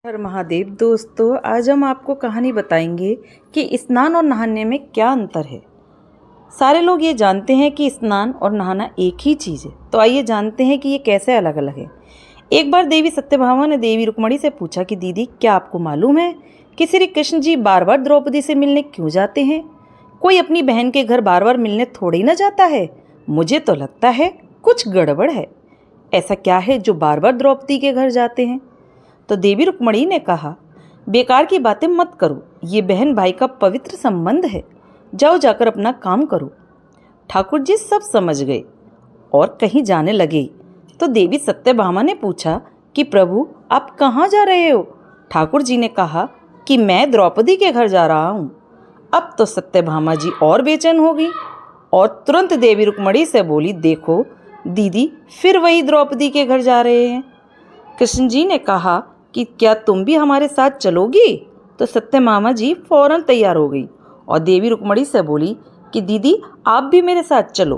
हर महादेव दोस्तों, आज हम आपको कहानी बताएंगे कि स्नान और नहाने में क्या अंतर है। सारे लोग ये जानते हैं कि स्नान और नहाना एक ही चीज़ है, तो आइए जानते हैं कि ये कैसे अलग अलग है। एक बार देवी सत्यभामा ने देवी रुक्मणी से पूछा कि दीदी, क्या आपको मालूम है कि श्री कृष्ण जी बार बार द्रौपदी से मिलने क्यों जाते हैं? कोई अपनी बहन के घर बार बार मिलने थोड़े ही ना जाता है। मुझे तो लगता है कुछ गड़बड़ है। ऐसा क्या है जो बार बार द्रौपदी के घर जाते हैं? तो देवी रुक्मणी ने कहा, बेकार की बातें मत करो, ये बहन भाई का पवित्र संबंध है। जाओ जाकर अपना काम करो। ठाकुर जी सब समझ गए और कहीं जाने लगे। तो देवी सत्यभामा ने पूछा कि प्रभु, आप कहाँ जा रहे हो? ठाकुर जी ने कहा कि मैं द्रौपदी के घर जा रहा हूँ। अब तो सत्यभामा जी और बेचैन हो गई और तुरंत देवी रुक्मणी से बोली, देखो दीदी, फिर वही द्रौपदी के घर जा रहे हैं। कृष्ण जी ने कहा कि क्या तुम भी हमारे साथ चलोगी? तो सत्यभामा जी फौरन तैयार हो गई और देवी रुक्मणी से बोली कि दीदी, आप भी मेरे साथ चलो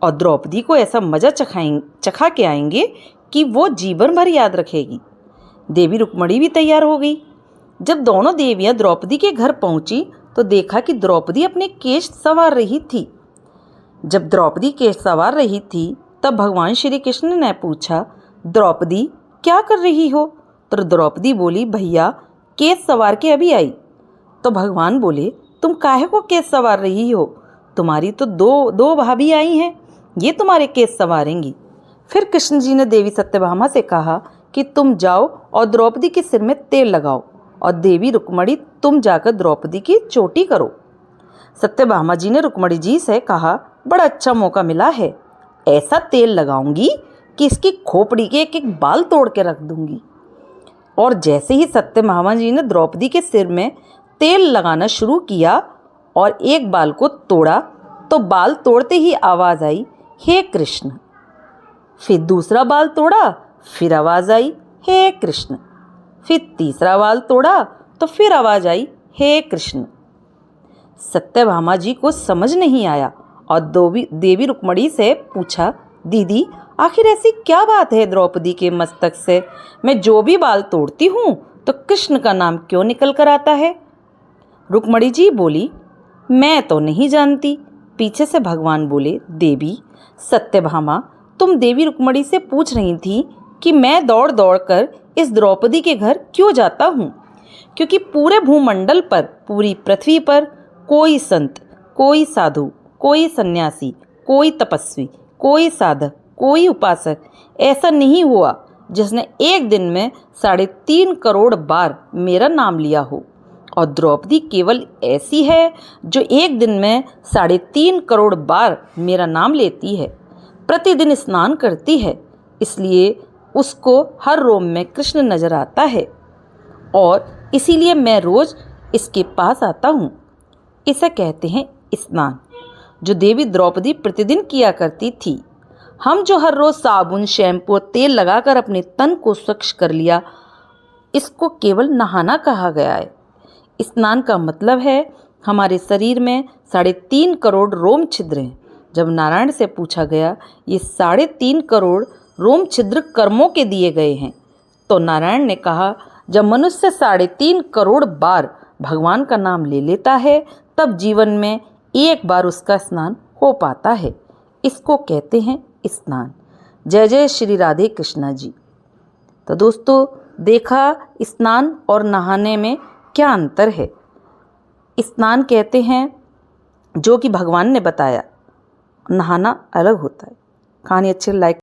और द्रौपदी को ऐसा मज़ा चखा के आएंगे कि वो जीवन भर याद रखेगी। देवी रुक्मणी भी तैयार हो गई। जब दोनों देवियां द्रौपदी के घर पहुंची तो देखा कि द्रौपदी अपने केश संवार रही थी। जब द्रौपदी केश संवार रही थी तब भगवान श्री कृष्ण ने पूछा, द्रौपदी क्या कर रही हो? तो द्रौपदी बोली, भैया केस सवार के अभी आई। तो भगवान बोले, तुम काहे को केस सवार रही हो? तुम्हारी तो दो भाभी आई हैं, ये तुम्हारे केस सवारेंगी। फिर कृष्ण जी ने देवी सत्यभामा से कहा कि तुम जाओ और द्रौपदी के सिर में तेल लगाओ और देवी रुक्मणी तुम जाकर द्रौपदी की चोटी करो। सत्यभामा जी ने रुक्मणी जी से कहा, बड़ा अच्छा मौका मिला है, ऐसा तेल लगाऊंगी कि इसकी खोपड़ी के एक एक बाल तोड़ के रख दूंगी। और जैसे ही सत्यभामा जी ने द्रौपदी के सिर में तेल लगाना शुरू किया और एक बाल को तोड़ा तो बाल तोड़ते ही आवाज़ आई, हे कृष्ण। फिर दूसरा बाल तोड़ा, फिर आवाज़ आई, हे कृष्ण। फिर तीसरा बाल तोड़ा तो फिर आवाज़ आई, हे कृष्ण। सत्यभामा जी को समझ नहीं आया और देवी रुक्मणी से पूछा, दीदी आखिर ऐसी क्या बात है द्रौपदी के मस्तक से मैं जो भी बाल तोड़ती हूँ तो कृष्ण का नाम क्यों निकल कर आता है? रुक्मणी जी बोली, मैं तो नहीं जानती। पीछे से भगवान बोले, देवी सत्यभामा, तुम देवी रुक्मणी से पूछ रही थी कि मैं दौड़ दौड़ कर इस द्रौपदी के घर क्यों जाता हूँ, क्योंकि पूरे भूमंडल पर, पूरी पृथ्वी पर कोई संत, कोई साधु, कोई सन्यासी, कोई तपस्वी, कोई साधक, कोई उपासक ऐसा नहीं हुआ जिसने एक दिन में 3.5 करोड़ बार मेरा नाम लिया हो। और द्रौपदी केवल ऐसी है जो एक दिन में 3.5 करोड़ बार मेरा नाम लेती है, प्रतिदिन स्नान करती है, इसलिए उसको हर रोम में कृष्ण नजर आता है और इसीलिए मैं रोज इसके पास आता हूँ। इसे कहते हैं स्नान, जो देवी द्रौपदी प्रतिदिन किया करती थी। हम जो हर रोज़ साबुन, शैम्पू और तेल लगाकर अपने तन को स्वच्छ कर लिया, इसको केवल नहाना कहा गया है। स्नान का मतलब है हमारे शरीर में 3.5 करोड़ रोम छिद्र हैं। जब नारायण से पूछा गया ये 3.5 करोड़ रोम छिद्र कर्मों के दिए गए हैं, तो नारायण ने कहा, जब मनुष्य 3.5 करोड़ बार भगवान का नाम ले लेता है तब जीवन में एक बार उसका स्नान हो पाता है। इसको कहते हैं स्नान। जय जय श्री राधे कृष्णा जी। तो दोस्तों, देखा स्नान और नहाने में क्या अंतर है। स्नान कहते हैं जो कि भगवान ने बताया, नहाना अलग होता है। कहानी अच्छी लाइक